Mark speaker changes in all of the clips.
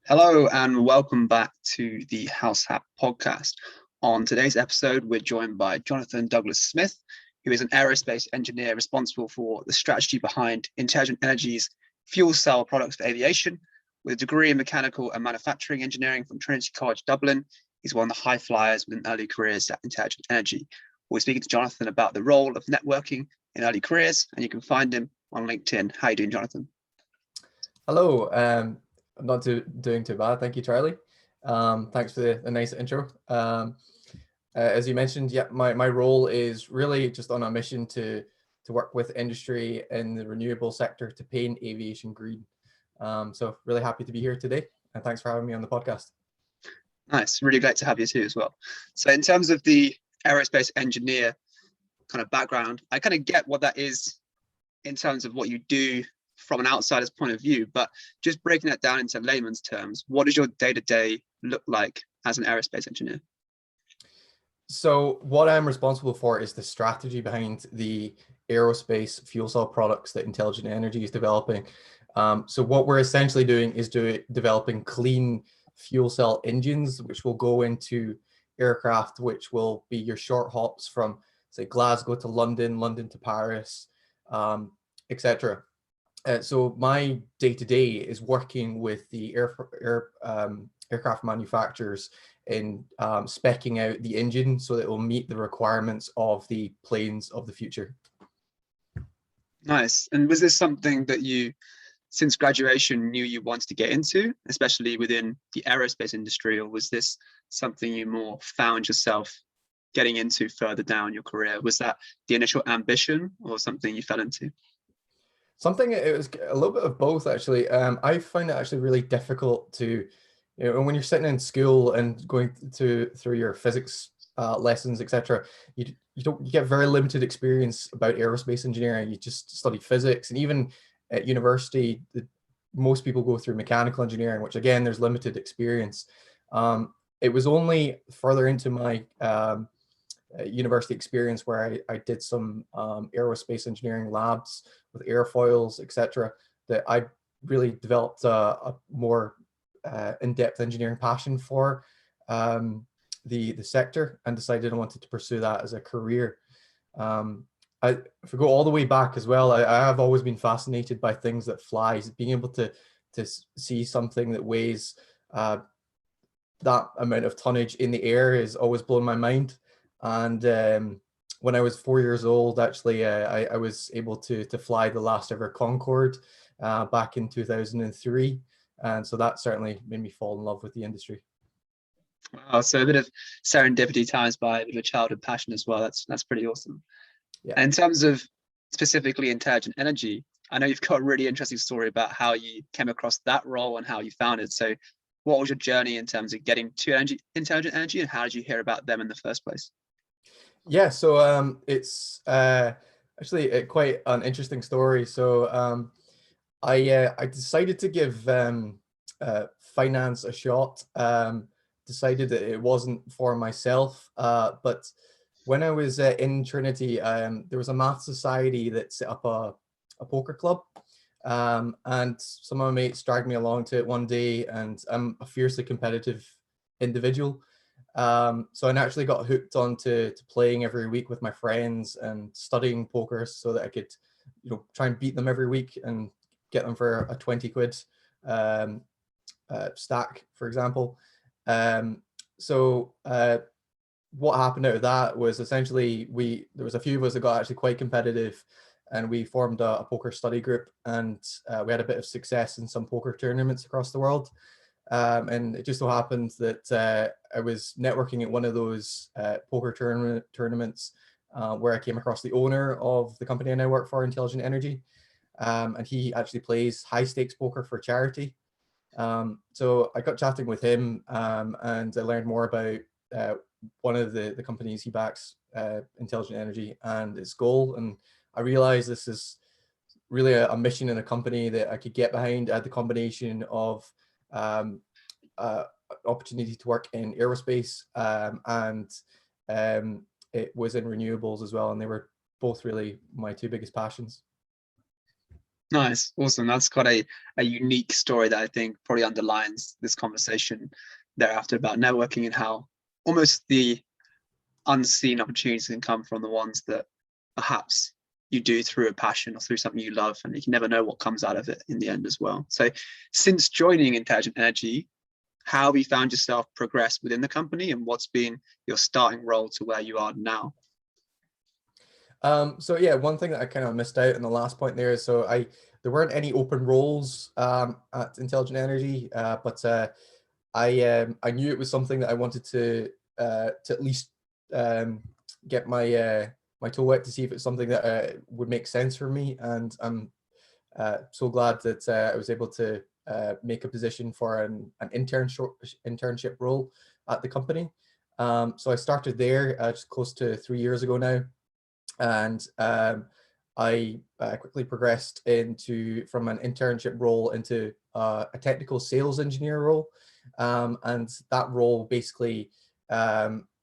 Speaker 1: Hello and welcome back to the House Hack podcast. On today's episode, we're joined by Jonathan Douglas Smith, who is an aerospace engineer responsible for the strategy behind Intelligent Energy's fuel cell products for aviation. With a degree in mechanical and manufacturing engineering from Trinity College Dublin, he's one of the high flyers within early careers at Intelligent Energy. We're speaking to Jonathan about the role of networking in early careers, and you can find him on LinkedIn. How are you doing, Jonathan?
Speaker 2: Hello, I'm not doing too bad. Thank you, Charlie. Thanks for the nice intro. As you mentioned, yeah, my role is really just on a mission to work with industry in the renewable sector to paint aviation green. So really happy to be here today, and thanks for having me on the podcast.
Speaker 1: Nice, really great to have you too as well. So in terms of the aerospace engineer kind of background, I kind of get what that is in terms of what you do from an outsider's point of view, but just breaking that down into layman's terms, what does your day-to-day look like as an aerospace engineer?
Speaker 2: So what I'm responsible for is the strategy behind the aerospace fuel cell products that Intelligent Energy is developing. So what we're essentially doing is developing clean fuel cell engines, which will go into aircraft, which will be your short hops from, say, Glasgow to London, London to Paris, etc. So my day-to-day is working with the aircraft manufacturers in speccing out the engine so that it will meet the requirements of the planes of the future.
Speaker 1: Nice. And was this something that you, since graduation, knew you wanted to get into, especially within the aerospace industry, or was this something you more found yourself getting into further down your career? Was that the initial ambition or something you fell into?
Speaker 2: It was a little bit of both, actually. I find it actually really difficult to, when you're sitting in school and going through your physics lessons, etc. You get very limited experience about aerospace engineering. You just study physics, and even at university, most people go through mechanical engineering, which again, there's limited experience. It was only further into my university experience where I did some aerospace engineering labs with airfoils, etc., that I really developed a more in-depth engineering passion for the sector, and decided I wanted to pursue that as a career. If we go all the way back as well, I have always been fascinated by things that fly. Being able to see something that weighs that amount of tonnage in the air has always blown my mind. And when I was 4 years old, actually, I was able to fly the last ever Concorde back in 2003. And so that certainly made me fall in love with the industry.
Speaker 1: Wow, so a bit of serendipity ties by a bit of a childhood passion as well. That's pretty awesome. Yeah. And in terms of specifically Intelligent Energy, I know you've got a really interesting story about how you came across that role and how you found it. So what was your journey in terms of getting to Intelligent Energy, and how did you hear about them in the first place?
Speaker 2: Yeah, so it's actually quite an interesting story. So I decided to give finance a shot. Decided that it wasn't for myself, but when I was in Trinity, there was a math society that set up a poker club, and some of my mates dragged me along to it one day, and I'm a fiercely competitive individual. So I naturally got hooked onto playing every week with my friends and studying poker so that I could, try and beat them every week and get them for a 20 quid stack, for example. So what happened out of that was essentially there was a few of us that got actually quite competitive, and we formed a poker study group, and we had a bit of success in some poker tournaments across the world. And it just so happened that I was networking at one of those poker tournaments where I came across the owner of the company I now work for, Intelligent Energy. And he actually plays high stakes poker for charity. So I got chatting with him, and I learned more about one of the companies he backs, Intelligent Energy, and its goal. And I realized this is really a mission in a company that I could get behind. I had the combination of opportunity to work in aerospace, and it was in renewables as well, and they were both really my two biggest passions.
Speaker 1: Nice, awesome. That's quite a unique story that I think probably underlines this conversation thereafter about networking and how almost the unseen opportunities can come from the ones that perhaps you do through a passion or through something you love, and you can never know what comes out of it in the end as well. So since joining Intelligent Energy, how have you found yourself progress within the company, and what's been your starting role to where you are now?
Speaker 2: So yeah, one thing that I kind of missed out in the last point there is, there weren't any open roles at Intelligent Energy, but I knew it was something that I wanted to at least get my toe wet to see if it's something that would make sense for me, and I'm so glad that I was able to make a position for an internship role at the company. So I started there just close to 3 years ago now, and I quickly progressed from an internship role into a technical sales engineer role, and that role basically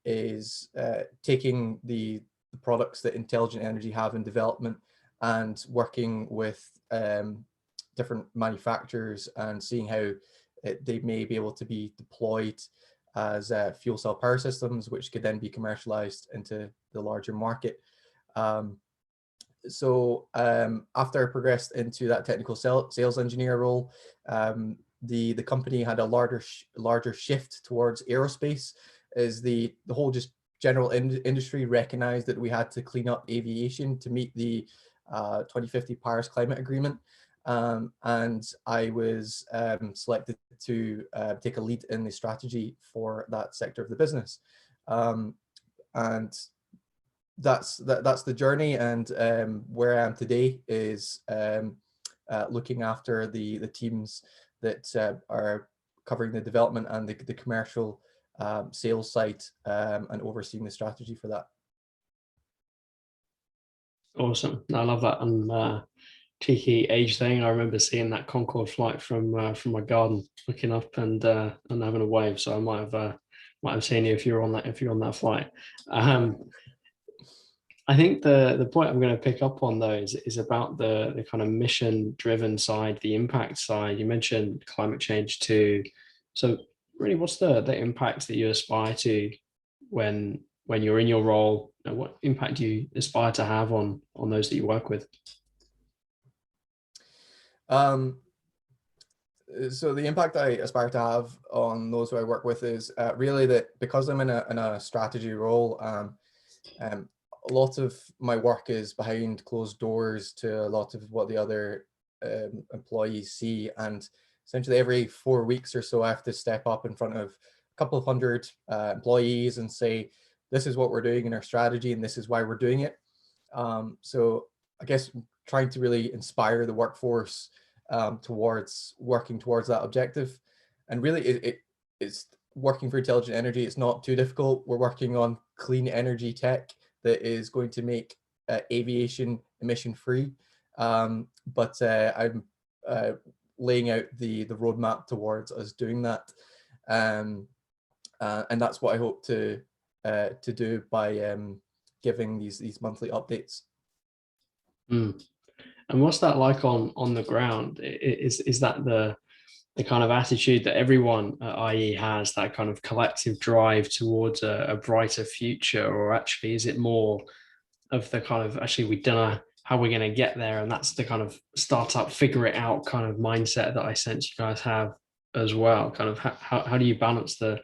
Speaker 2: is taking the products that Intelligent Energy have in development and working with different manufacturers and seeing how they may be able to be deployed as fuel cell power systems, which could then be commercialized into the larger market. After I progressed into that technical sales engineer role, the company had a larger shift towards aerospace, as the whole just general industry recognized that we had to clean up aviation to meet the 2050 Paris Climate Agreement. And I was selected to take a lead in the strategy for that sector of the business. And that's the journey, and where I am today is looking after the teams that are covering the development and the commercial sales side, and overseeing the strategy for that.
Speaker 3: Awesome. I love that cheeky age thing. I remember seeing that Concorde flight from my garden, looking up and having a wave. So I might have seen you if you're on that flight. I think the point I'm going to pick up on though is about the kind of mission driven side, the impact side. You mentioned climate change too. So really, what's the impact that you aspire to when you're in your role, and what impact do you aspire to have on those that you work with?
Speaker 2: So the impact I aspire to have on those who I work with is really that because I'm in a strategy role, a lot of my work is behind closed doors to a lot of what the other employees see, and essentially every 4 weeks or so I have to step up in front of a couple of hundred employees and say, this is what we're doing in our strategy and this is why we're doing it. So I guess trying to really inspire the workforce towards working towards that objective. And really it's working for Intelligent Energy. It's not too difficult. We're working on clean energy tech that is going to make aviation emission free. But I'm laying out the roadmap towards us doing that. And that's what I hope to do by giving these monthly updates.
Speaker 3: Mm. And what's that like on the ground? Is that the kind of attitude that everyone at IE has, that kind of collective drive towards a brighter future, or actually is it more of the kind of, actually we don't know how we're going to get there, and that's the kind of startup figure it out kind of mindset that I sense you guys have as well? Kind of how do you balance the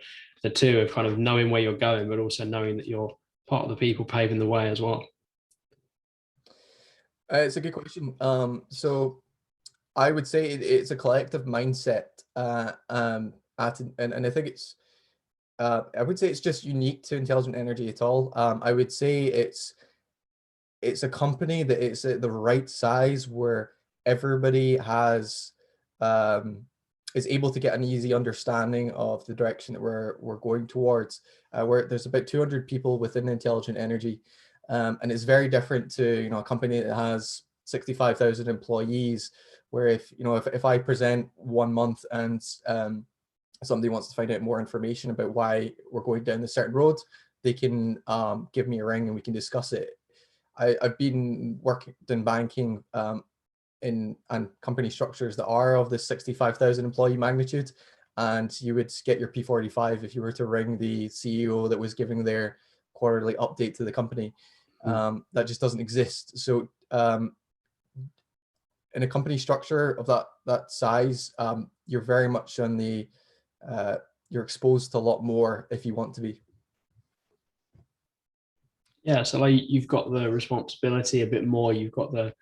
Speaker 3: two of kind of knowing where you're going but also knowing that you're part of the people paving the way as well?
Speaker 2: It's a good question. So I would say it's a collective mindset, and I think I would say it's just unique to Intelligent Energy at all. I would say it's a company that is at the right size where everybody is able to get an easy understanding of the direction that we're going towards. Where there's about 200 people within Intelligent Energy, and it's very different to a company that has 65,000 employees. Where if I present 1 month and somebody wants to find out more information about why we're going down this certain road, they can give me a ring and we can discuss it. I've been working in banking and company structures that are of the 65,000 employee magnitude, and you would get your P45 if you were to ring the CEO that was giving their quarterly update to the company. That just doesn't exist. So in a company structure of that size, you're very much on the you're exposed to a lot more if you want to be.
Speaker 3: Yeah, so like you've got the responsibility a bit more. You've got the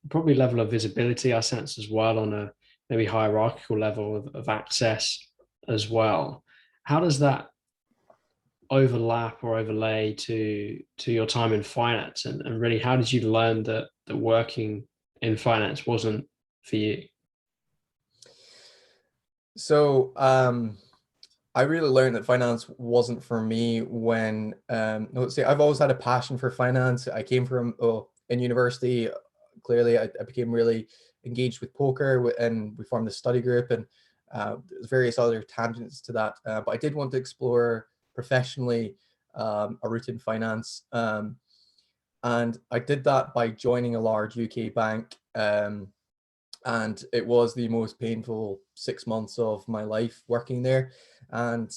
Speaker 3: probably level of visibility, I sense, as well, on a maybe hierarchical level of access as well. How does that overlap or overlay to your time in finance, and really how did you learn that working in finance wasn't for you?
Speaker 2: So I really learned that finance wasn't for me when, let's say, I've always had a passion for finance. I came from, in university, clearly I became really engaged with poker, and we formed a study group, and there's various other tangents to that. But I did want to explore professionally a route in finance. And I did that by joining a large UK bank. And it was the most painful 6 months of my life working there. And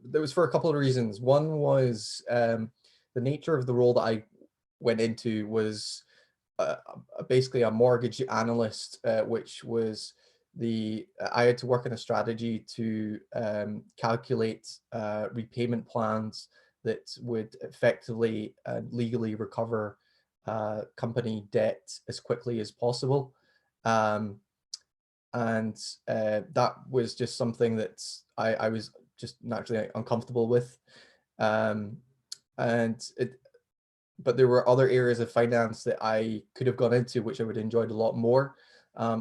Speaker 2: there was for a couple of reasons. One was the nature of the role that I went into was basically a mortgage analyst, which was I had to work on a strategy to calculate repayment plans that would effectively legally recover company debt as quickly as possible. And that was just something that I was just naturally uncomfortable with. But there were other areas of finance that I could have gone into, which I would have enjoyed a lot more.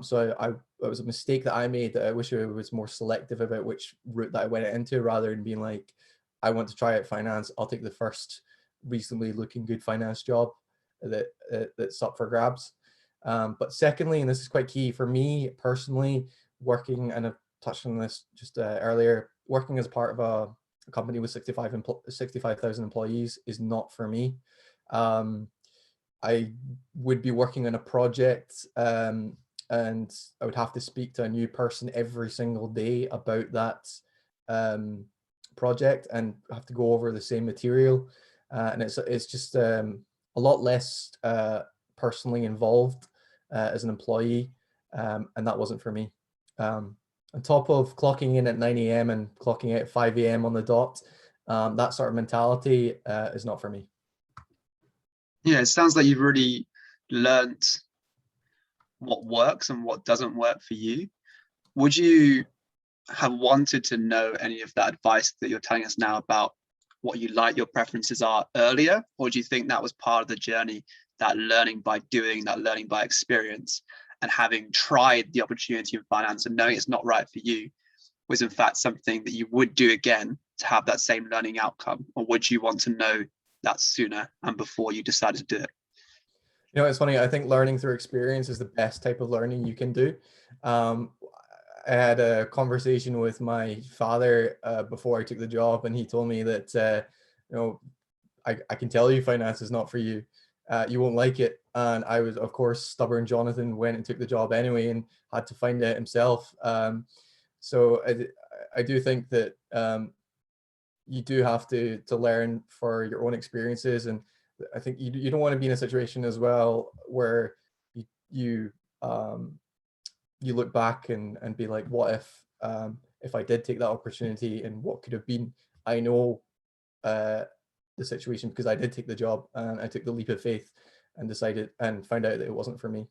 Speaker 2: So it was a mistake that I made, that I wish I was more selective about which route that I went into, rather than being like, I want to try out finance, I'll take the first reasonably looking good finance job that's up for grabs. But secondly, and this is quite key for me personally, working, and I've touched on this just earlier, working as part of a company with 65,000 employees is not for me. I would be working on a project, and I would have to speak to a new person every single day about that project, and have to go over the same material. And it's just a lot less personally involved as an employee, and that wasn't for me. On top of clocking in at 9 a.m. and clocking out at 5 a.m. on the dot, that sort of mentality is not for me.
Speaker 1: Yeah, it sounds like you've really learnt what works and what doesn't work for you. Would you have wanted to know any of that advice that you're telling us now about what you like, your preferences are, earlier? Or do you think that was part of the journey, that learning by doing, that learning by experience, and having tried the opportunity in finance and knowing it's not right for you was in fact something that you would do again to have that same learning outcome? Or would you want to know that sooner and before you decided to do it?
Speaker 2: You know, it's funny, I think learning through experience is the best type of learning you can do. I had a conversation with my father before I took the job, and he told me that, you know, I can tell you finance is not for you. You won't like it. And I was, of course, stubborn Jonathan, went and took the job anyway and had to find it himself. So I do think that you do have to learn for your own experiences. And I think you don't want to be in a situation as well where you look back and be like, what if I did take that opportunity, and what could have been? I know the situation because I did take the job, and I took the leap of faith and decided and found out that it wasn't for me.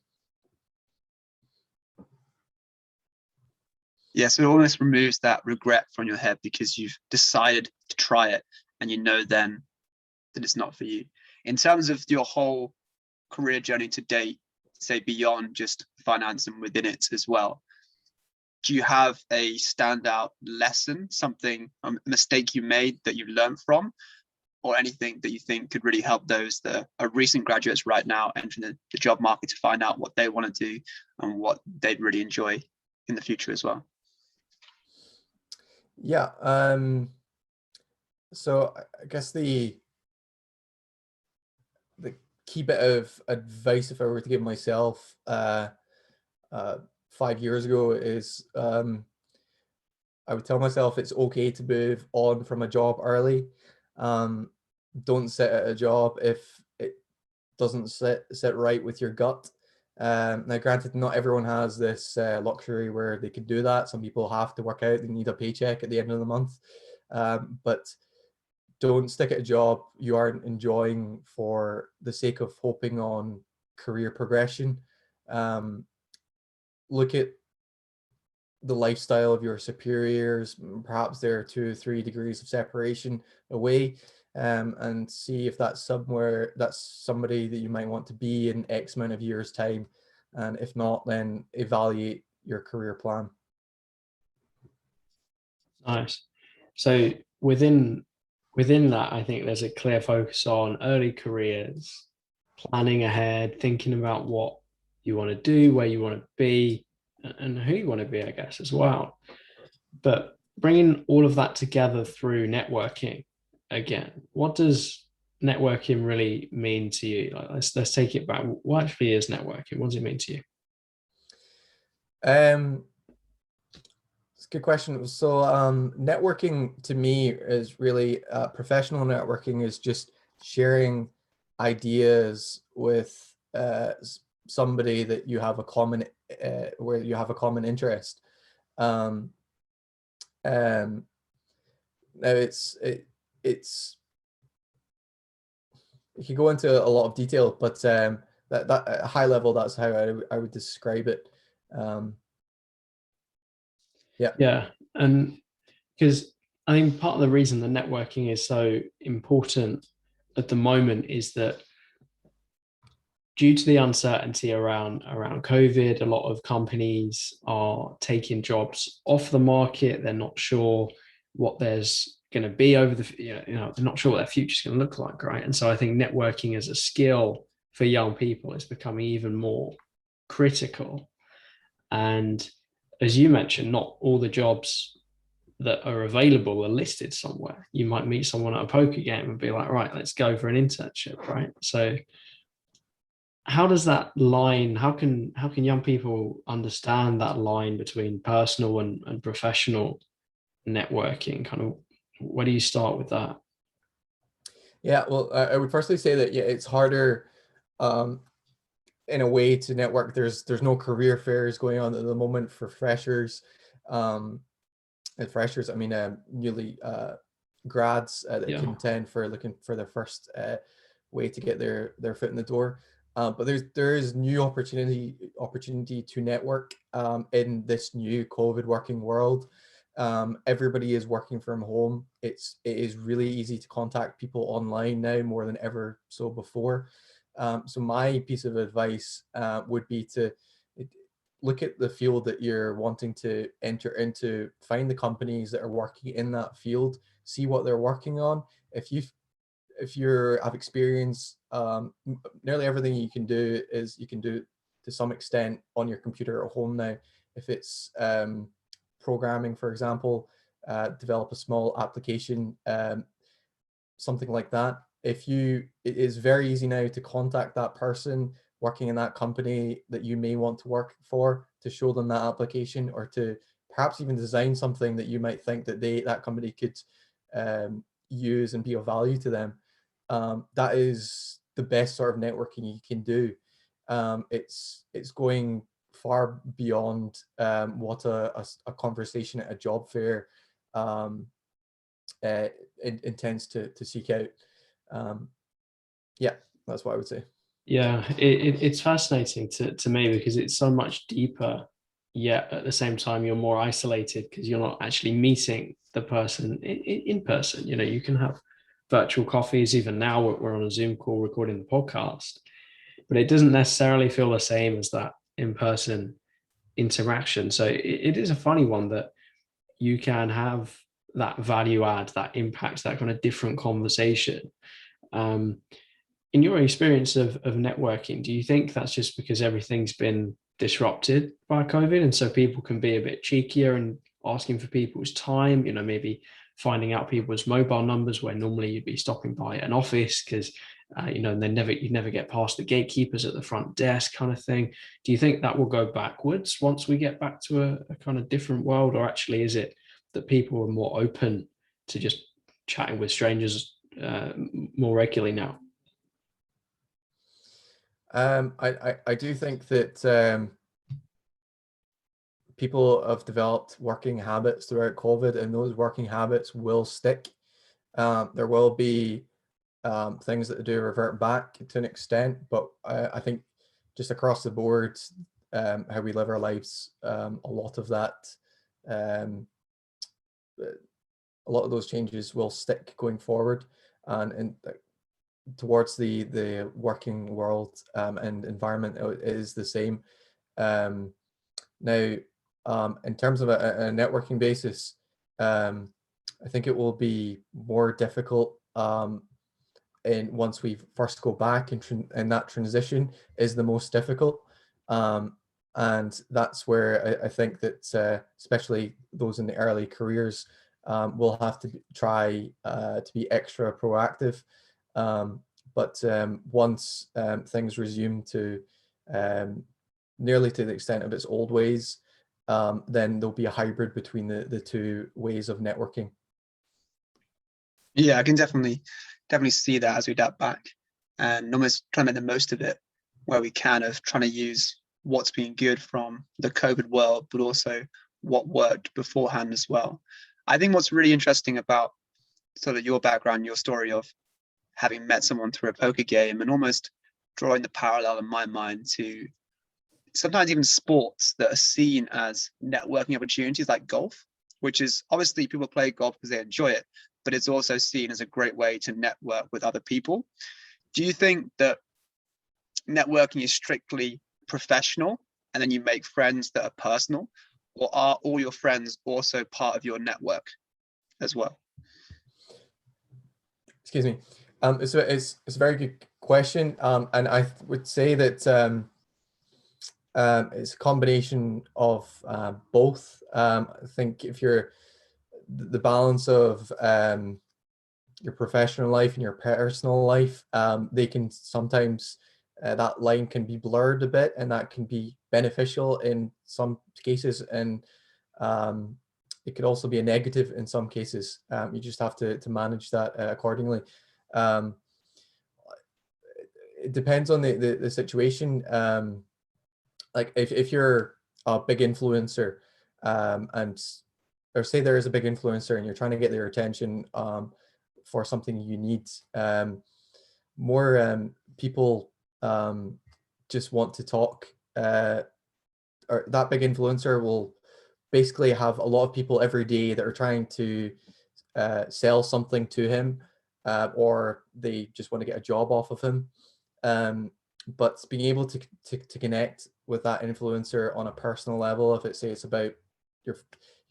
Speaker 1: Yeah, so it almost removes that regret from your head because you've decided to try it and you know then that it's not for you. In terms of your whole career journey to date, say beyond just finance and within it as well, do you have a standout lesson, something, a mistake you made that you learned from, or anything that you think could really help those that are recent graduates right now entering the job market to find out what they want to do and what they'd really enjoy in the future as well?
Speaker 2: Yeah. So I guess the key bit of advice, if I were to give myself 5 years ago, is I would tell myself it's okay to move on from a job early. Don't sit at a job if it doesn't sit right with your gut. Now, granted, not everyone has this luxury where they can do that. Some people have to work out; they need a paycheck at the end of the month. But don't stick at a job you aren't enjoying for the sake of hoping on career progression. Look at the lifestyle of your superiors. Perhaps there are 2 or 3 degrees of separation away, and see if that's somebody that you might want to be in X amount of years time. And if not, then evaluate your career plan.
Speaker 3: Nice. So within that, I think there's a clear focus on early careers, planning ahead, thinking about what you want to do, where you want to be, and who you want to be, I guess, as well. But bringing all of that together through networking again, what does networking really mean to you? Like, let's take it back. What actually is networking? What does it mean to you?
Speaker 2: It's a good question. So networking to me is really professional networking is just sharing ideas with somebody that you have a common where you have a common interest. Now it's you can go into a lot of detail, but that at a high level, that's how I would describe it.
Speaker 3: Yeah, and because I think part of the reason the networking is so important at the moment is that due to the uncertainty around COVID, a lot of companies are taking jobs off the market. They're not sure what there's going to be over the, they're not sure what their future is going to look like, right? And so I think networking as a skill for young people is becoming even more critical. And as you mentioned, not all the jobs that are available are listed somewhere. You might meet someone at a poker game and be like, right, let's go for an internship, right? So how does that line, how can young people understand that line between personal and professional networking? Kind of, where do you start with that?
Speaker 2: Yeah, well, I would firstly say that, yeah, it's harder in a way to network. There's no career fairs going on at the moment for freshers. And freshers, I mean, newly grads that contend for looking for their first way to get their foot in the door. But there is new opportunity to network in this new COVID working world. Everybody is working from home. It is really easy to contact people online now more than ever so before. So my piece of advice would be to look at the field that you're wanting to enter into, find the companies that are working in that field, see what they're working on. If you have experience, nearly everything you can do to some extent on your computer at home now. If it's programming, for example, develop a small application, something like that. It is very easy now to contact that person working in that company that you may want to work for, to show them that application, or to perhaps even design something that you might think that that company could use and be of value to them. That is the best sort of networking you can do. It's going far beyond what a conversation at a job fair intends to seek out. Yeah, that's what I would say.
Speaker 3: Yeah, it's fascinating to me because it's so much deeper, yet at the same time you're more isolated because you're not actually meeting the person in person. You can have virtual coffees. Even now we're on a Zoom call recording the podcast, but it doesn't necessarily feel the same as that in-person interaction. So it is a funny one that you can have that value add, that impact, that kind of different conversation. In your experience of networking, do you think that's just because everything's been disrupted by COVID, and so people can be a bit cheekier and asking for people's time, maybe finding out people's mobile numbers where normally you'd be stopping by an office because and you never get past the gatekeepers at the front desk kind of thing. Do you think that will go backwards once we get back to a kind of different world, or actually is it that people are more open to just chatting with strangers more regularly now?
Speaker 2: I do think that people have developed working habits throughout COVID, and those working habits will stick. There will be things that do revert back to an extent, but I think just across the board, how we live our lives, a lot of those changes will stick going forward, and towards the working world and environment is the same. Now, in terms of a networking basis, I think it will be more difficult and once we first go back, and that transition is the most difficult. And that's where I think that especially those in the early careers will have to try to be extra proactive. But once things resume to nearly to the extent of its old ways, then there'll be a hybrid between the two ways of networking.
Speaker 1: Yeah, I can definitely see that as we adapt back and almost try to make the most of it where we can, of trying to use what's been good from the COVID world, but also what worked beforehand as well. I think what's really interesting about sort of your background, your story of having met someone through a poker game, and almost drawing the parallel in my mind to sometimes even sports that are seen as networking opportunities, like golf, which is obviously people play golf because they enjoy it, but it's also seen as a great way to network with other people. Do you think that networking is strictly professional and then you make friends that are personal, or are all your friends also part of your network as well?
Speaker 2: Excuse me. It's a very good question, and I would say that it's a combination of both. I think if you're the balance of your professional life and your personal life, they can sometimes that line can be blurred a bit, and that can be beneficial in some cases, and it could also be a negative in some cases. You just have to manage that accordingly. It depends on the situation. Like if you're a big influencer, or say there is a big influencer and you're trying to get their attention for something you need, more people just want to talk, or that big influencer will basically have a lot of people every day that are trying to sell something to him, or they just want to get a job off of him. But being able to connect with that influencer on a personal level, if it's about you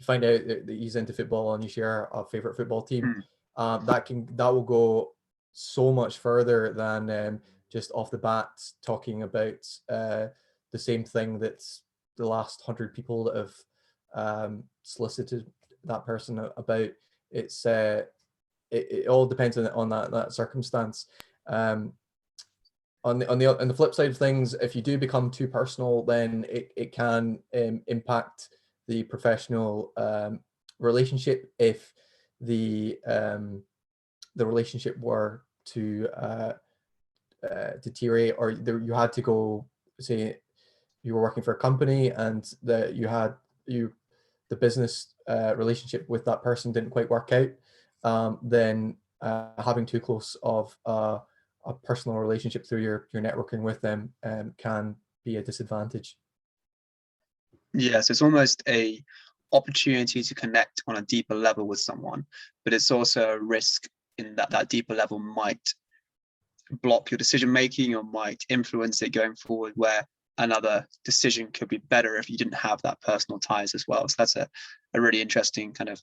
Speaker 2: find out that he's into football and you share a favorite football team, that will go so much further than just off the bat talking about the same thing that the last 100 people that have solicited that person about. It's it all depends on that circumstance. On the flip side of things, if you do become too personal, then it can impact the professional relationship if the relationship were to deteriorate, or you had to go, say you were working for a company and the business relationship with that person didn't quite work out, then having too close of a personal relationship through your networking with them can be a disadvantage.
Speaker 1: Yes, it's almost a opportunity to connect on a deeper level with someone, but it's also a risk in that deeper level might block your decision making or might influence it going forward, where another decision could be better if you didn't have that personal ties as well. So that's a really interesting kind of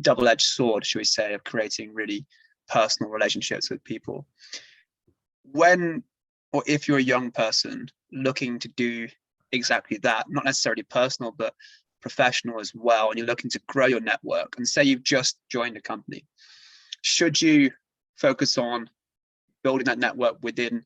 Speaker 1: double-edged sword, should we say, of creating really personal relationships with people. When, or if you're a young person looking to do exactly that, not necessarily personal, but professional as well, and you're looking to grow your network, and say you've just joined a company, should you focus on building that network within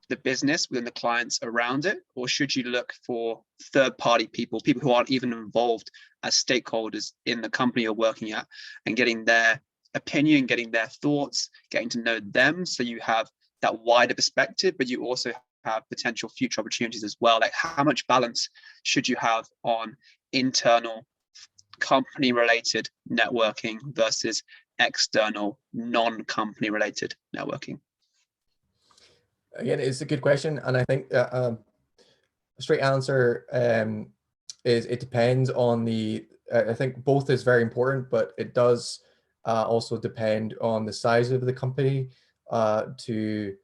Speaker 1: the business, within the clients around it? Or should you look for third-party people who aren't even involved as stakeholders in the company you're working at, and getting their opinion, getting their thoughts, getting to know them, so you have that wider perspective, but you also have potential future opportunities as well? Like, how much balance should you have on internal company related networking versus external non-company related networking?
Speaker 2: Again, it's a good question, and I think that a straight answer is it depends on the. I think both is very important, but it does also depend on the size of the company to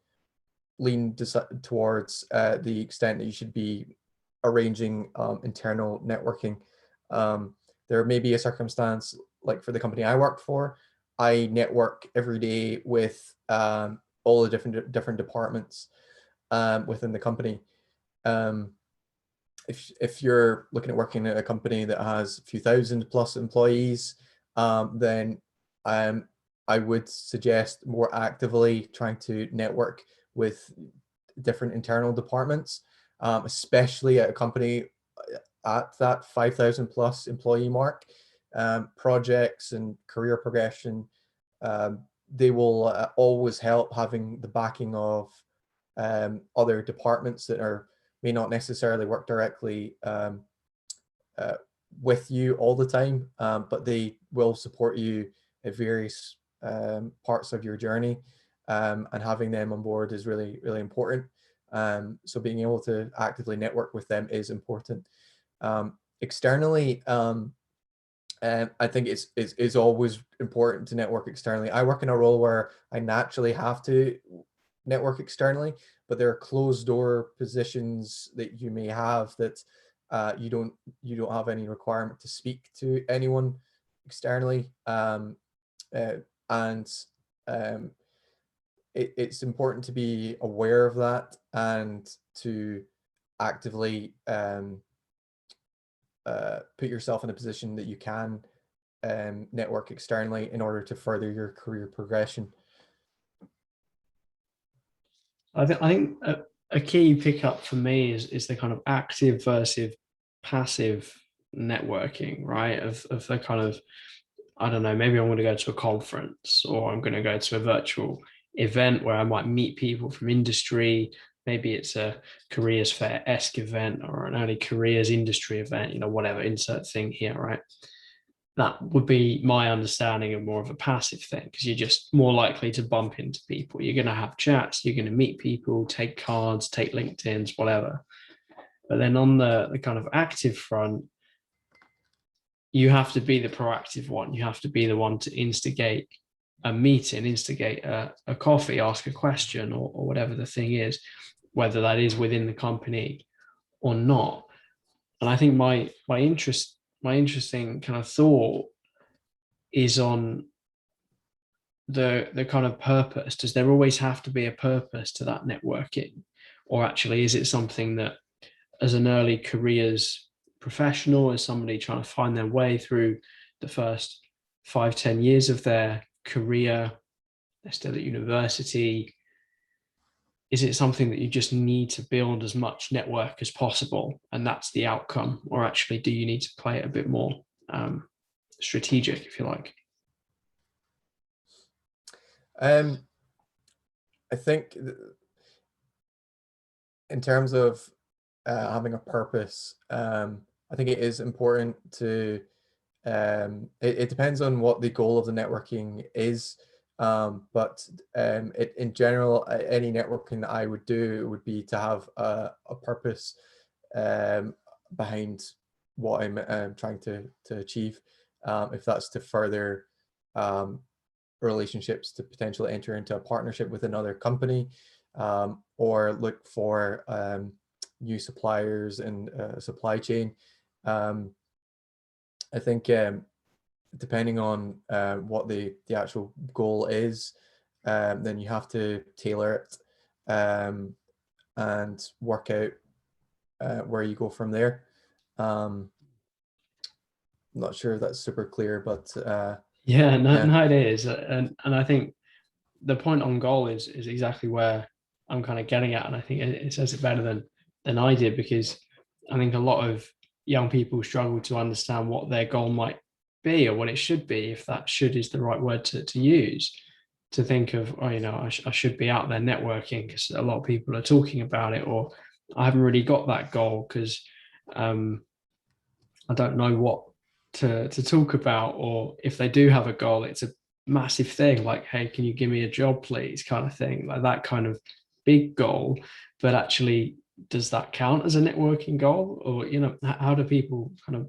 Speaker 2: lean towards the extent that you should be arranging internal networking. There may be a circumstance, like for the company I work for, I network every day with all the different departments within the company. If you're looking at working at a company that has a few thousand plus employees, then I would suggest more actively trying to network with different internal departments, especially at a company at that 5,000 plus employee mark. Projects and career progression, they will always help having the backing of other departments that may not necessarily work directly with you all the time, but they will support you at various parts of your journey, and having them on board is really, really important. So being able to actively network with them is important. Externally, I think it's always important to network externally. I work in a role where I naturally have to network externally, but there are closed door positions that you may have that you don't have any requirement to speak to anyone externally, it's important to be aware of that and to actively put yourself in a position that you can network externally in order to further your career progression.
Speaker 3: I think a key pickup for me is the kind of active versus passive networking, right? Of the kind of, I don't know, maybe I'm going to go to a conference, or I'm going to go to a virtual event where I might meet people from industry. Maybe it's a careers fair-esque event or an early careers industry event, whatever, insert thing here, right? That would be my understanding of more of a passive thing, because you're just more likely to bump into people. You're going to have chats, you're going to meet people, take cards, take LinkedIn's, whatever. But then on the kind of active front, you have to be the proactive one. You have to be the one to instigate a meeting, instigate a coffee, ask a question, or whatever the thing is, whether that is within the company or not. And I think my interesting kind of thought is on the kind of purpose. Does there always have to be a purpose to that networking? Or actually, is it something that, as an early careers professional, as somebody trying to find their way through the first 5-10 years of their career, they're still at university, is it something that you just need to build as much network as possible and that's the outcome? Or actually, do you need to play it a bit more strategic, if you like?
Speaker 2: I think in terms of having a purpose, I think it is important to, it depends on what the goal of the networking is. But in general, any networking that I would do would be to have a purpose behind what I'm trying to achieve. If that's to further relationships, to potentially enter into a partnership with another company, or look for new suppliers and supply chain. I think depending on what the actual goal is, then you have to tailor it and work out where you go from there. Not sure if that's super clear, but
Speaker 3: no, it is. And I think the point on goal is exactly where I'm kind of getting at, and I think it says it better than I did, because I think a lot of young people struggle to understand what their goal might be or what it should be, if that should is the right word to use, to think of, oh, I should be out there networking because a lot of people are talking about it, or I haven't really got that goal because I don't know what to talk about, or if they do have a goal, it's a massive thing, like, hey, can you give me a job please, kind of thing, like that kind of big goal. But actually, does that count as a networking goal? Or how do people kind of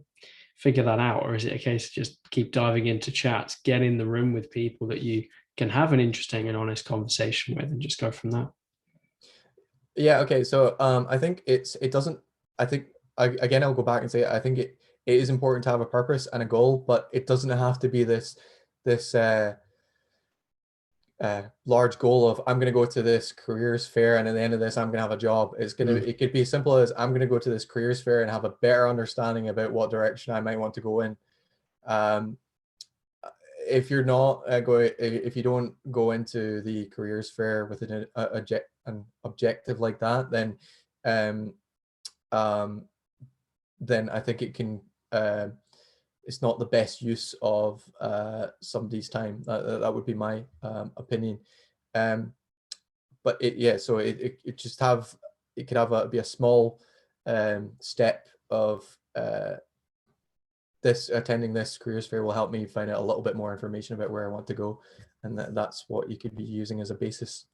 Speaker 3: figure that out? Or is it a case of just keep diving into chats, get in the room with people that you can have an interesting and honest conversation with, and just go from there?
Speaker 2: Yeah, okay. So I think it doesn't, I think, again, I'll go back and say, I think it is important to have a purpose and a goal, but it doesn't have to be this large goal of, I'm going to go to this careers fair, and at the end of this, I'm going to have a job. It could be as simple as, I'm going to go to this careers fair and have a better understanding about what direction I might want to go in. If you're not if you don't go into the careers fair with an objective like that, then I think it can, it's not the best use of somebody's time. That would be my opinion. But so it just it could be a small step of attending this careers fair will help me find out a little bit more information about where I want to go, and that's what you could be using as a basis.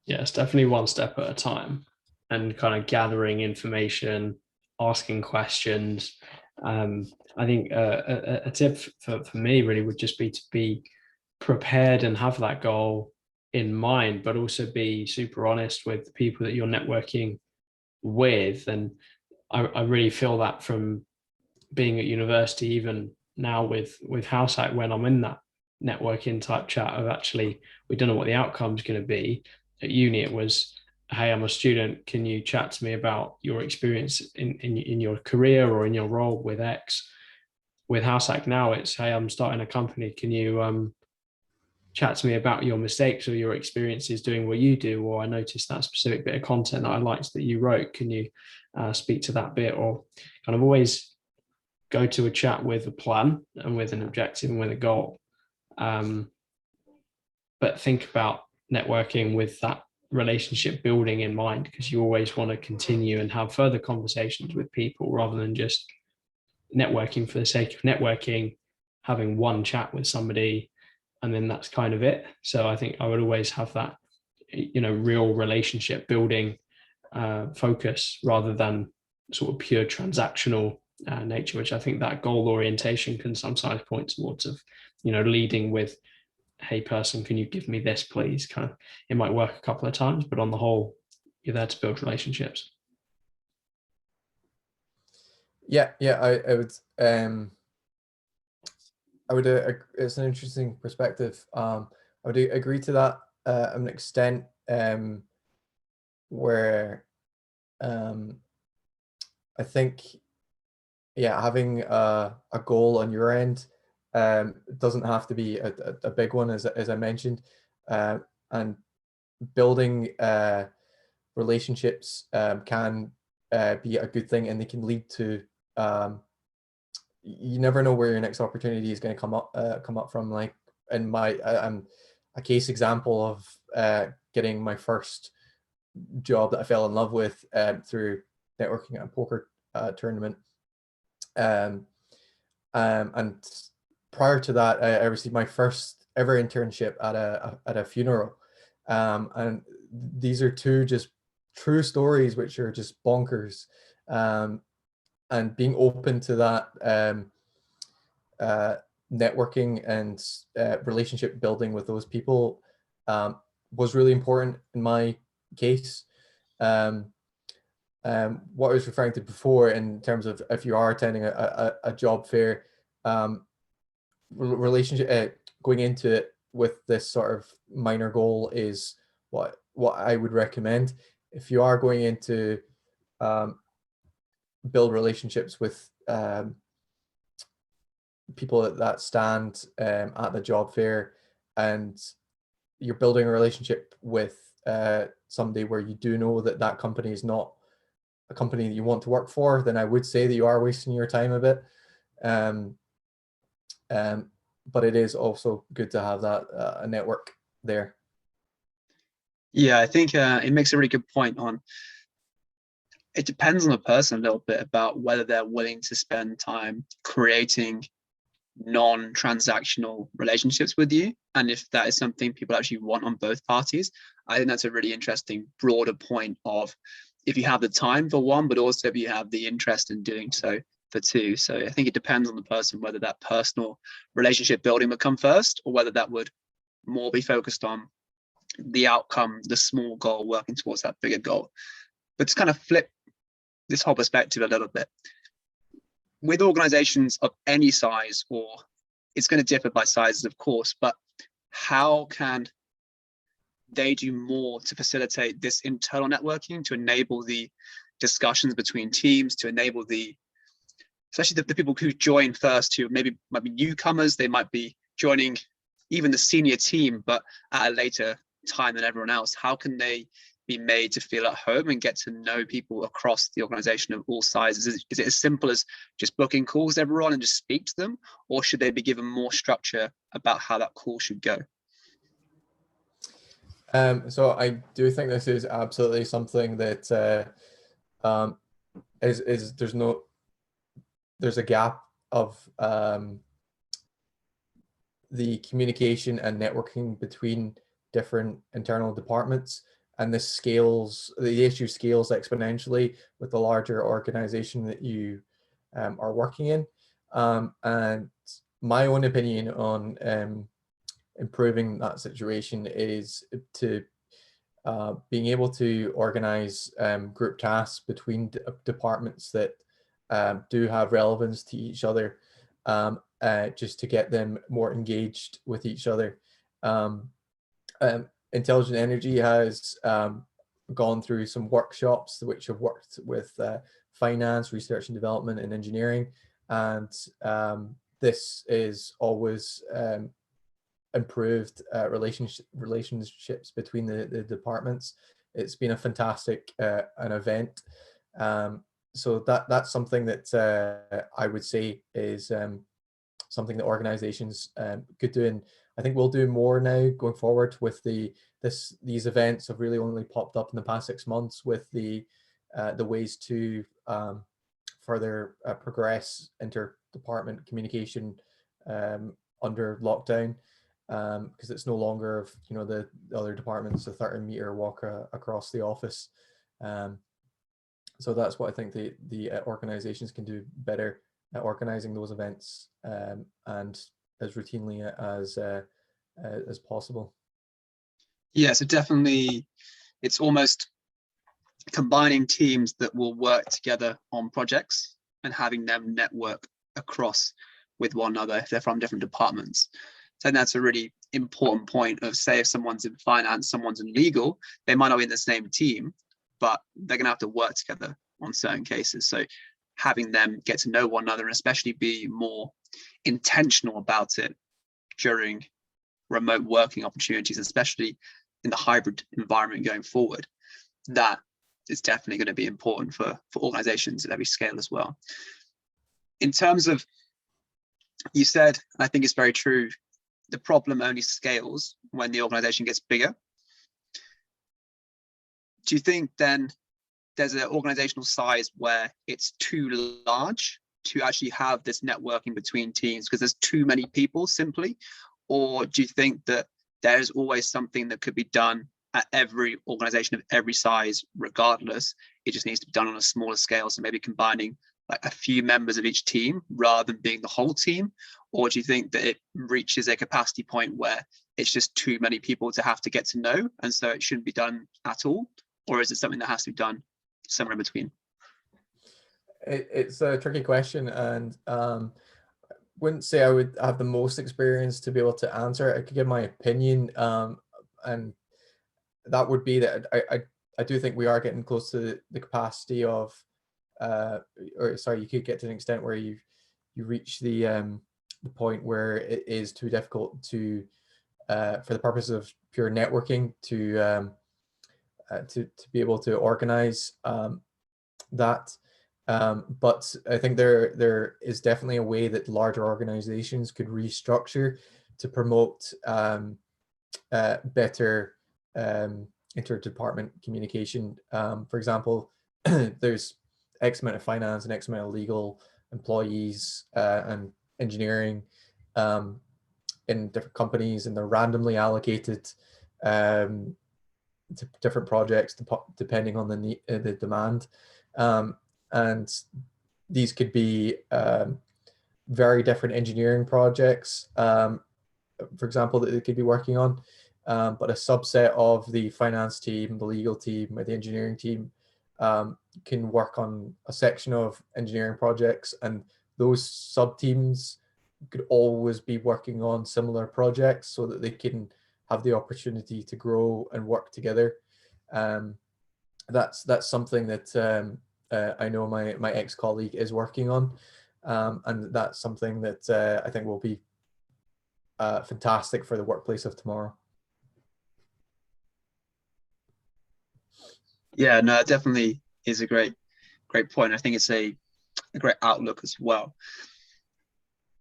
Speaker 3: Yeah, it's definitely one step at a time, and kind of gathering information, asking questions. I think a tip for me really would just be to be prepared and have that goal in mind, but also be super honest with the people that you're networking with. And I really feel that from being at university, even now with Househack, when I'm in that networking type chat of, actually, we don't know what the outcome is going to be. At uni, it was, hey, I'm a student, can you chat to me about your experience in your career or in your role with X? With Househack now, it's, hey, I'm starting a company, can you chat to me about your mistakes or your experiences doing what you do? Or I noticed that specific bit of content that I liked that you wrote, can you speak to that bit? Or kind of always go to a chat with a plan and with an objective and with a goal. But think about networking with that relationship building in mind, because you always want to continue and have further conversations with people, rather than just networking for the sake of networking, having one chat with somebody, and then that's kind of it. So I think I would always have that, real relationship building focus, rather than sort of pure transactional nature, which I think that goal orientation can sometimes point towards, of, leading with, hey person, can you give me this please? Kind of, it might work a couple of times, but on the whole, you're there to build relationships.
Speaker 2: Yeah, I would it's an interesting perspective. I would agree to that an extent, where I think, having a goal on your end doesn't have to be a big one, as I mentioned, and building relationships can be a good thing, and they can lead to, you never know where your next opportunity is going to come up from. Like, in I'm a case example of getting my first job that I fell in love with through networking at a poker tournament. And prior to that, I received my first ever internship at a funeral. And these are two just true stories, which are just bonkers. And being open to that networking and relationship building with those people was really important in my case. What I was referring to before, in terms of, if you are attending a job fair, relationship, going into it with this sort of minor goal is what I would recommend. If you are going into build relationships with people that stand at the job fair, and you're building a relationship with somebody where you do know that that company is not a company that you want to work for, then I would say that you are wasting your time a bit. But it is also good to have that a network there.
Speaker 1: Yeah, I think it makes a really good point on, it depends on the person a little bit about whether they're willing to spend time creating non-transactional relationships with you, and if that is something people actually want on both parties. I think that's a really interesting broader point of, if you have the time for one, but also if you have the interest in doing so for two. So I think it depends on the person whether that personal relationship building would come first, or whether that would more be focused on the outcome, the small goal, working towards that bigger goal. But to kind of flip this whole perspective a little bit, with organizations of any size, or it's going to differ by sizes, of course, but how can they do more to facilitate this internal networking, to enable the discussions between teams, to enable the, especially the people who join first, who maybe might be newcomers, they might be joining even the senior team, but at a later time than everyone else. How can they be made to feel at home and get to know people across the organization of all sizes? Is it as simple as just booking calls to everyone and just speak to them, or should they be given more structure about how that call should go?
Speaker 2: So I do think this is absolutely something that there's a gap of the communication and networking between different internal departments, and the issue scales exponentially with the larger organization that you are working in. And my own opinion on improving that situation is to being able to organize group tasks between departments that do have relevance to each other, just to get them more engaged with each other. Intelligent Energy has gone through some workshops which have worked with finance, research and development, and engineering, and this is always improved relationships between the departments. It's been a fantastic an event. So that's something that I would say is something that organizations could do, and I think we'll do more now going forward with these events have really only popped up in the past 6 months with the ways to further progress inter-department communication under lockdown, because it's no longer of the other departments a 30-meter walk across the office. So that's what I think the organizations can do better at organizing those events, and as routinely as possible.
Speaker 1: Yeah, so definitely it's almost combining teams that will work together on projects and having them network across with one another if they're from different departments. So that's a really important point of, say, if someone's in finance, someone's in legal, they might not be in the same team, but they're going to have to work together on certain cases. So having them get to know one another, and especially be more intentional about it during remote working opportunities, especially in the hybrid environment going forward, that is definitely going to be important for organizations at every scale as well. In terms of, you said, and I think it's very true, the problem only scales when the organization gets bigger. Do you think then there's an organizational size where it's too large to actually have this networking between teams because there's too many people simply? Or do you think that there's always something that could be done at every organization of every size regardless? It just needs to be done on a smaller scale, so maybe combining like a few members of each team rather than being the whole team? Or do you think that it reaches a capacity point where it's just too many people to have to get to know, and so it shouldn't be done at all? Or is it something that has to be done somewhere in between?
Speaker 2: It's a tricky question, and wouldn't say I would have the most experience to be able to answer it. I could give my opinion, and that would be that I do think we are getting close to the capacity of, or sorry, you could get to an extent where you reach the point where it is too difficult to for the purpose of pure networking to be able to organize that. But I think there is definitely a way that larger organizations could restructure to promote better interdepartment communication. For example, there's X amount of finance and X amount of legal employees and engineering in different companies, and they're randomly allocated to different projects depending on the demand. And these could be very different engineering projects, for example, that they could be working on. But a subset of the finance team, the legal team, or the engineering team can work on a section of engineering projects, and those sub-teams could always be working on similar projects so that they can have the opportunity to grow and work together. That's something that I know my ex-colleague is working on, and that's something that I think will be fantastic for the workplace of tomorrow.
Speaker 1: Yeah, no, it definitely is a great point. I think it's a great outlook as well.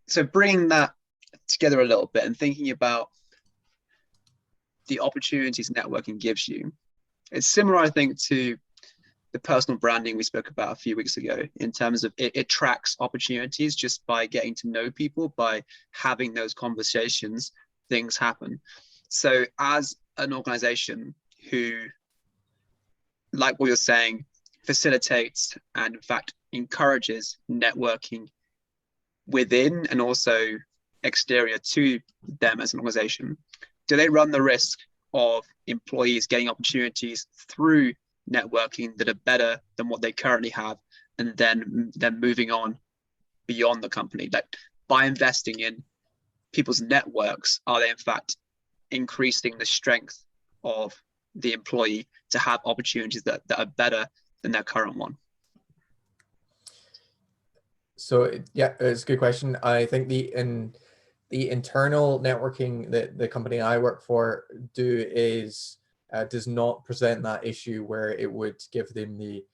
Speaker 1: So bringing that together a little bit and thinking about the opportunities networking gives you, it's similar, I think, to the personal branding we spoke about a few weeks ago, in terms of it tracks opportunities just by getting to know people, by having those conversations, things happen. So as an organization who, like what you're saying, facilitates and in fact encourages networking within and also exterior to them as an organization, do they run the risk of employees getting opportunities through networking that are better than what they currently have, and then moving on beyond the company? Like, by investing in people's networks, are they in fact increasing the strength of the employee to have opportunities that are better than their current one?
Speaker 2: So yeah, it's a good question. I think the internal networking that the company I work for does not present that issue where it would give them the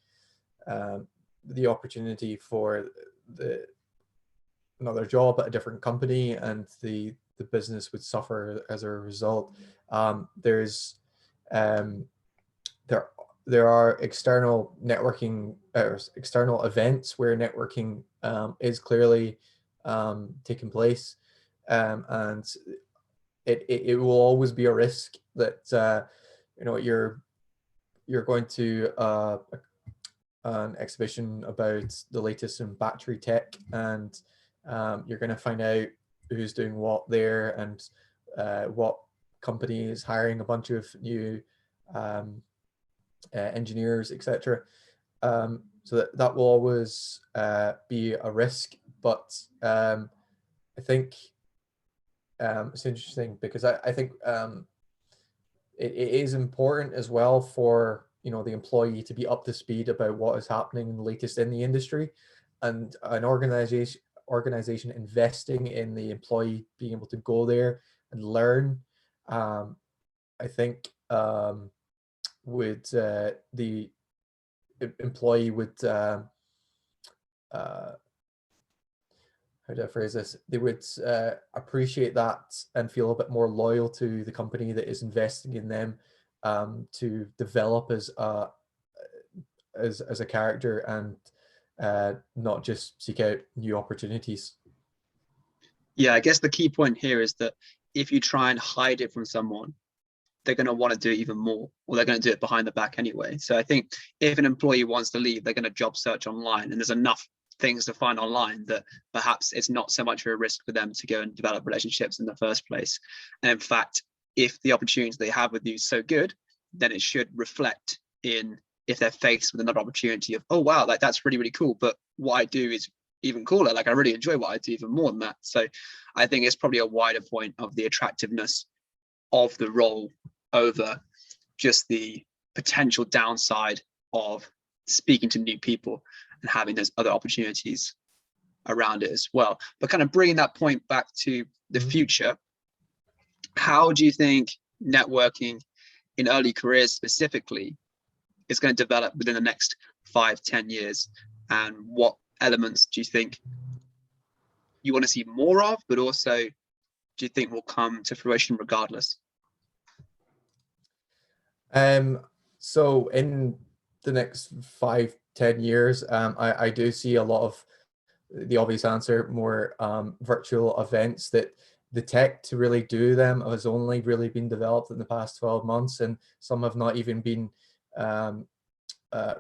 Speaker 2: opportunity for another job at a different company, and the business would suffer as a result. There are external networking external events where networking is clearly taking place, and it will always be a risk that you're going to an exhibition about the latest in battery tech, and you're going to find out who's doing what there, and what company is hiring a bunch of new engineers, etc. So that will always be a risk, but I think it's interesting because I think it is important as well for the employee to be up to speed about what is happening and latest in the industry, and an organization investing in the employee being able to go there and learn. I think would the employee would how do I phrase this? They would appreciate that and feel a bit more loyal to the company that is investing in them to develop as a character, and not just seek out new opportunities.
Speaker 1: Yeah, I guess the key point here is that if you try and hide it from someone, they're going to want to do it even more, or they're going to do it behind the back anyway. So I think if an employee wants to leave, they're going to job search online, and there's enough things to find online that perhaps it's not so much of a risk for them to go and develop relationships in the first place. And in fact, if the opportunity they have with you is so good, then it should reflect in, if they're faced with another opportunity of, oh wow, like that's really, really cool, but what I do is even cooler. Like I really enjoy what I do even more than that. So I think it's probably a wider point of the attractiveness of the role over just the potential downside of speaking to new people and having those other opportunities around it as well. But kind of bringing that point back to the future, How do you think networking in early careers specifically is going to develop within the next 5-10 years? And what elements do you think you want to see more of, but also do you think will come to fruition regardless?
Speaker 2: So in the next 5-10 years, I do see a lot of the obvious answer, more virtual events. That the tech to really do them has only really been developed in the past 12 months, and some have not even been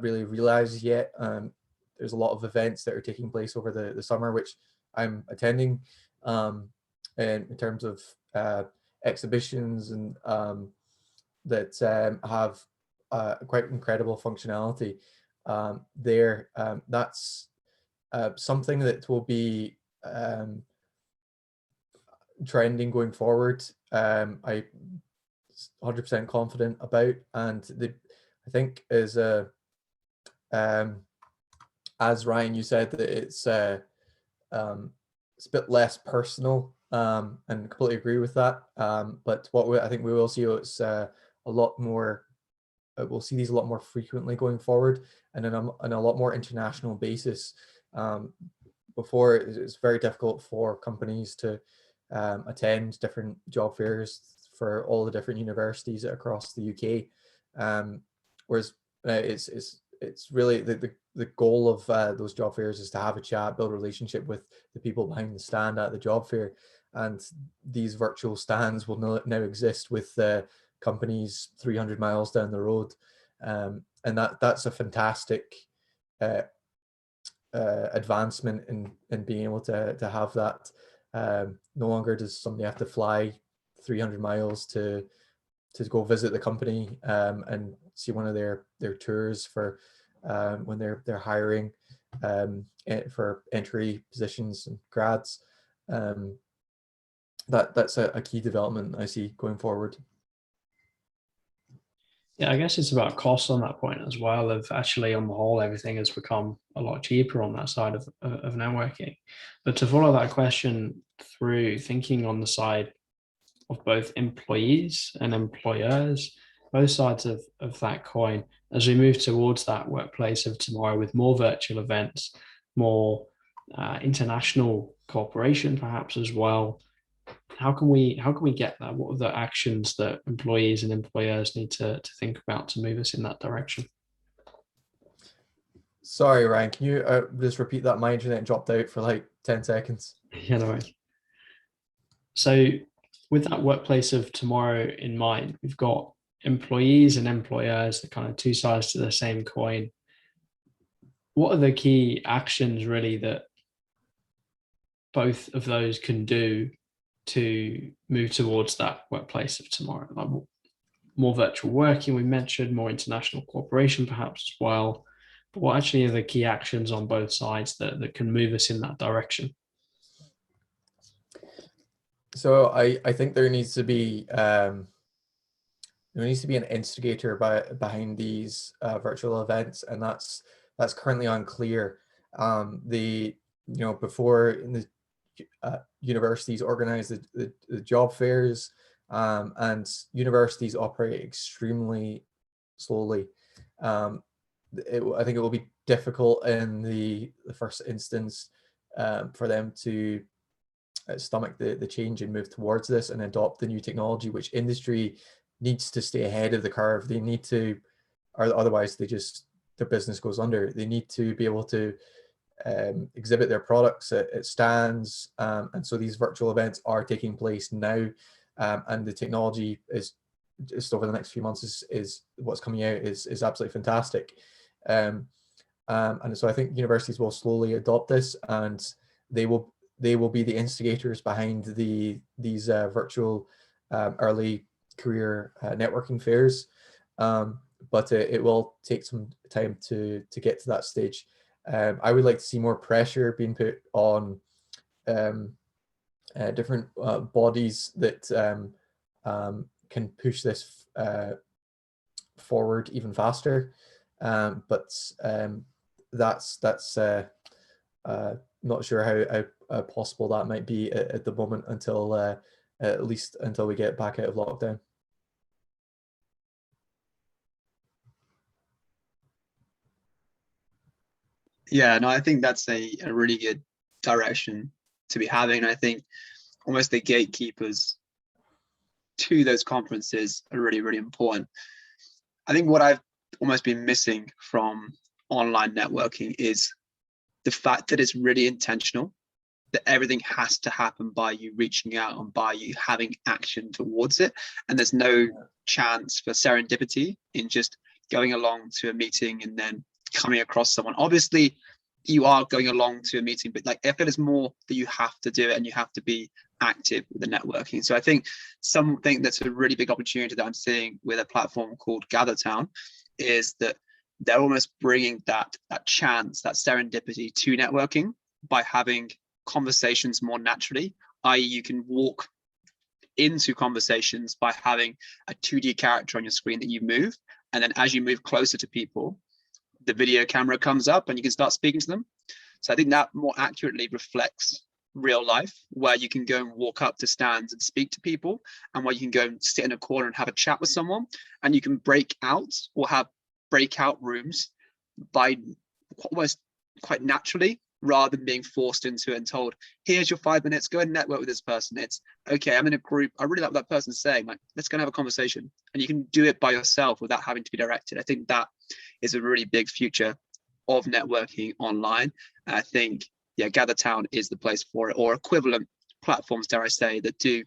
Speaker 2: really realized yet. There's a lot of events that are taking place over the summer, which I'm attending, in terms of exhibitions and that have quite incredible functionality there. That's something that will be trending going forward. I 100% confident about, and I think is as Ryan, you said, that it's a bit less personal, and completely agree with that. But I think we will see is a lot more. We'll see these a lot more frequently going forward, and on a lot more international basis. Before, it's very difficult for companies to attend different job fairs for all the different universities across the UK. Whereas it's really the goal of those job fairs is to have a chat, build a relationship with the people behind the stand at the job fair, and these virtual stands will now exist with companies 300 miles down the road, and that's a fantastic advancement in being able to have that. No longer does somebody have to fly 300 miles to go visit the company and see one of their tours for when they're hiring for entry positions and grads. That's a key development I see going forward.
Speaker 3: Yeah, I guess it's about cost on that point as well. Of actually, on the whole, everything has become a lot cheaper on that side of networking. But to follow that question through, thinking on the side of both employees and employers, both sides of that coin, as we move towards that workplace of tomorrow with more virtual events, more international cooperation, perhaps as well. How can we get that? What are the actions that employees and employers need to think about to move us in that direction?
Speaker 2: Sorry, Ryan, can you just repeat that? My internet dropped out for like 10 seconds.
Speaker 3: Yeah, no worries. So with that workplace of tomorrow in mind, we've got employees and employers, the kind of two sides to the same coin. What are the key actions really that both of those can do to move towards that workplace of tomorrow? Like more virtual working, we mentioned, more international cooperation perhaps as well. But what actually are the key actions on both sides that can move us in that direction?
Speaker 2: So I think there needs to be an instigator behind these virtual events, and that's currently unclear. Before in the universities organize the job fairs, and universities operate extremely slowly. I think it will be difficult in the first instance for them to stomach the change and move towards this and adopt the new technology, which industry needs to stay ahead of the curve. They need to, or otherwise their business goes under. They need to be able to exhibit their products at stands, and so these virtual events are taking place now, and the technology is just over the next few months is what's coming out is absolutely fantastic, and so I think universities will slowly adopt this, and they will be the instigators behind these virtual early career networking fairs, but it will take some time to get to that stage. I would like to see more pressure being put on different bodies that can push this forward even faster. But that's not sure how possible that might be at the moment until at least until we get back out of lockdown.
Speaker 1: Yeah, no, I think that's a really good direction to be having. I think almost the gatekeepers to those conferences are really, really important. I think what I've almost been missing from online networking is the fact that it's really intentional, that everything has to happen by you reaching out and by you having action towards it. And there's no chance for serendipity in just going along to a meeting and then coming across someone. Obviously, you are going along to a meeting, but like I feel there's more that you have to do it and you have to be active with the networking. So I think something that's a really big opportunity that I'm seeing with a platform called GatherTown is that they're almost bringing that chance, that serendipity to networking by having conversations more naturally, i.e. you can walk into conversations by having a 2D character on your screen that you move, and then as you move closer to people, the video camera comes up and you can start speaking to them. So I think that more accurately reflects real life, where you can go and walk up to stands and speak to people, and where you can go and sit in a corner and have a chat with someone, and you can break out or have breakout rooms by almost quite naturally, rather than being forced into it and told, here's your 5 minutes, go and network with this person. It's okay, I'm in a group, I really like what that person's saying, like, let's go and have a conversation. And you can do it by yourself without having to be directed. I think that is a really big future of networking online. And I think, yeah, GatherTown is the place for it, or equivalent platforms, dare I say, that do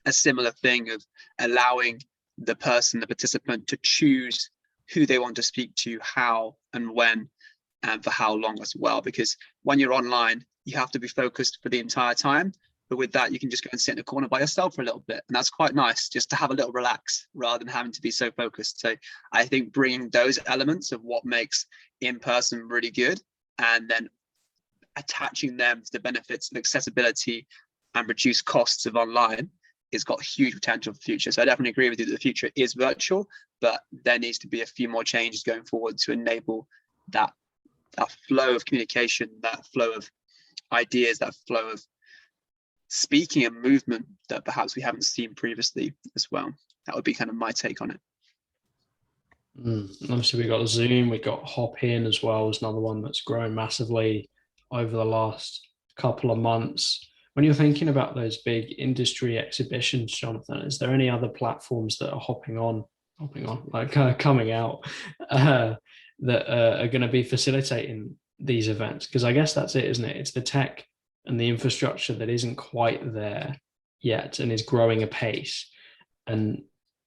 Speaker 1: a similar thing of allowing the person, the participant, to choose who they want to speak to, how and when, and for how long as well. Because when you're online, you have to be focused for the entire time. But with that, you can just go and sit in a corner by yourself for a little bit. And that's quite nice, just to have a little relax rather than having to be so focused. So I think bringing those elements of what makes in-person really good, and then attaching them to the benefits of accessibility and reduced costs of online, has got huge potential for the future. So I definitely agree with you that the future is virtual, but there needs to be a few more changes going forward to enable that flow of communication, that flow of ideas, that flow of speaking and movement that perhaps we haven't seen previously as well. That would be kind of my take on it.
Speaker 3: Obviously, we got Zoom, we got Hop-In as well as another one that's grown massively over the last couple of months. When you're thinking about those big industry exhibitions, Jonathan, is there any other platforms that are hopping on, like coming out that are going to be facilitating these events? Because I guess that's it, isn't it? It's the tech and the infrastructure that isn't quite there yet and is growing apace. And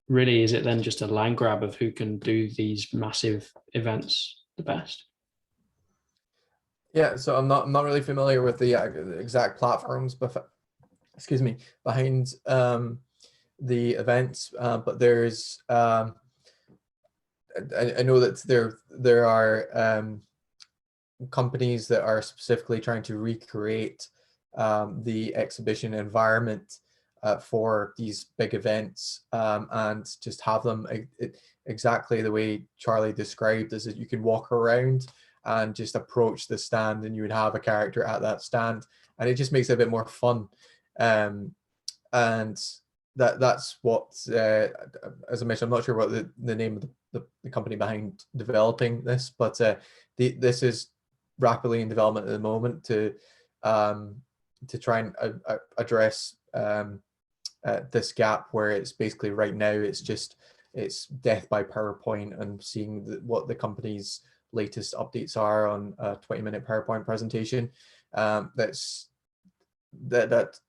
Speaker 3: really, is it then just a land grab of who can do these massive events the best?
Speaker 2: Yeah, so I'm not really familiar with the exact platforms, but behind the events, but there's I know that there are companies that are specifically trying to recreate the exhibition environment for these big events, and just have them exactly the way Charlie described, is that you can walk around and just approach the stand and you would have a character at that stand, and it just makes it a bit more fun. And that's what, as I mentioned, I'm not sure what the name of the company behind developing this, but this is rapidly in development at the moment to try and address this gap, where it's basically right now it's death by PowerPoint, and seeing what the company's latest updates are on a 20-minute PowerPoint presentation. That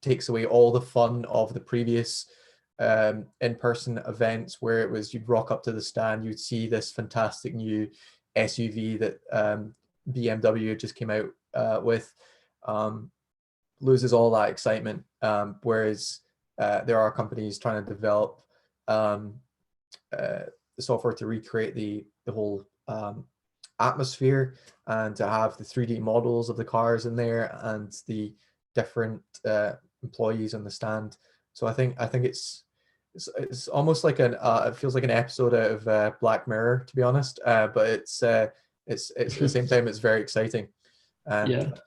Speaker 2: takes away all the fun of the previous in-person events, where it was you'd rock up to the stand, you'd see this fantastic new SUV that BMW just came out with, loses all that excitement. Whereas there are companies trying to develop the software to recreate the whole atmosphere, and to have the 3D models of the cars in there and the different employees on the stand. So I think it's almost like it feels like an episode out of Black Mirror, to be honest. But it's at the same time it's very exciting. And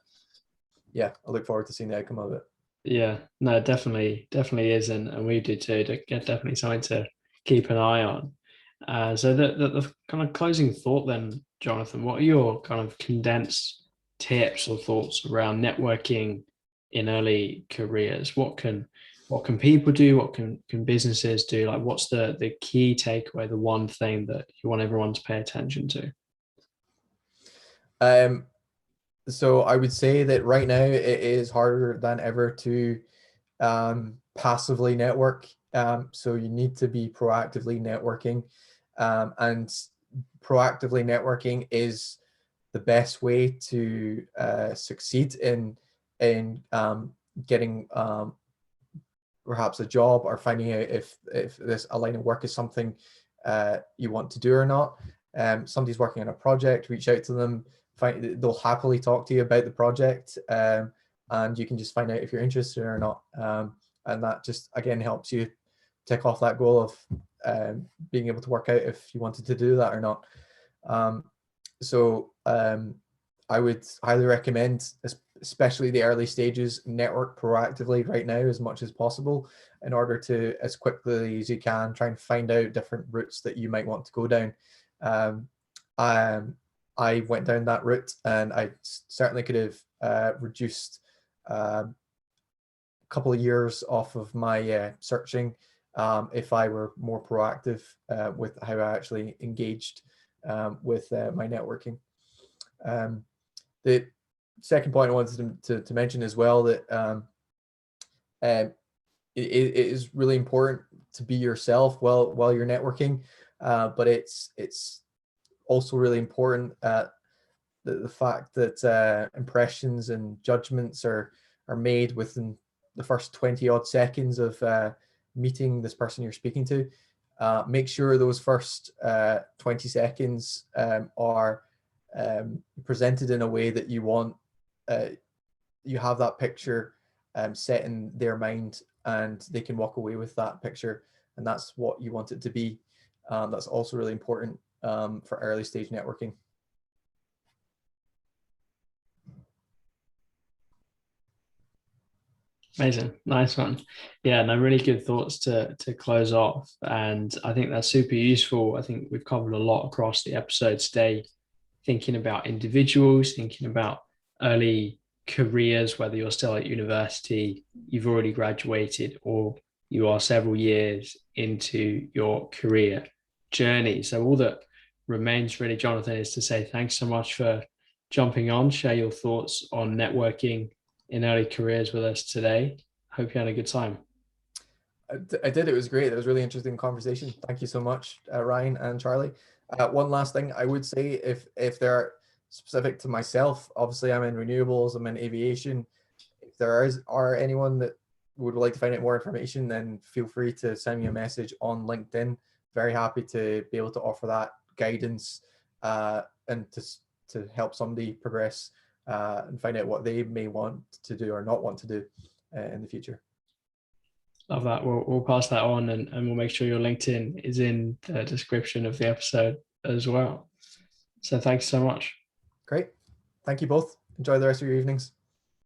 Speaker 2: yeah, I look forward to seeing the outcome of it.
Speaker 3: Yeah, no, definitely is, and we do too. Definitely something to keep an eye on. So the kind of closing thought then, Jonathan, what are your kind of condensed tips or thoughts around networking in early careers? What can people do? What can businesses do? Like, what's the key takeaway, the one thing that you want everyone to pay attention to?
Speaker 2: Um, so I would say that right now it is harder than ever to passively network. So you need to be proactively networking, and proactively networking is the best way to succeed in getting perhaps a job, or finding out if this a line of work is something you want to do or not. Somebody's working on a project, reach out to them. They'll happily talk to you about the project, and you can just find out if you're interested or not. And that just again helps you tick off that goal of being able to work out if you wanted to do that or not. Um, so I would highly recommend, especially the early stages, network proactively right now as much as possible, in order to, as quickly as you can, try and find out different routes that you might want to go down. Um, I went down that route, and I certainly could have reduced a couple of years off of my searching, if I were more proactive with how I actually engaged with my networking. The second point I wanted to mention as well, that it is really important to be yourself while you're networking, but it's also really important the fact that impressions and judgments are made within the first 20 odd seconds of meeting this person you're speaking to. Make sure those first 20 seconds are presented in a way that you want, you have that picture set in their mind, and they can walk away with that picture, and that's what you want it to be. That's also really important for early stage networking.
Speaker 3: Amazing, nice one. Yeah, no, really good thoughts to close off, and I think that's super useful. I think we've covered a lot across the episode today, thinking about individuals, thinking about early careers, whether you're still at university, you've already graduated, or you are several years into your career journey. So all that remains really, Jonathan, is to say thanks so much for jumping on, share your thoughts on networking in early careers with us today. Hope you had a good time.
Speaker 2: I did. It was great. It was a really interesting conversation. Thank you so much, Ryan and Charlie. One last thing I would say, if there are specific to myself, obviously I'm in renewables, I'm in aviation. If are anyone that would like to find out more information, then feel free to send me a message on LinkedIn. Very happy to be able to offer that guidance, and to help somebody progress and find out what they may want to do or not want to do in the future.
Speaker 3: Love that. We'll pass that on, and we'll make sure your LinkedIn is in the description of the episode as well. So thanks so much.
Speaker 2: Great. Thank you both. Enjoy the rest of your evenings.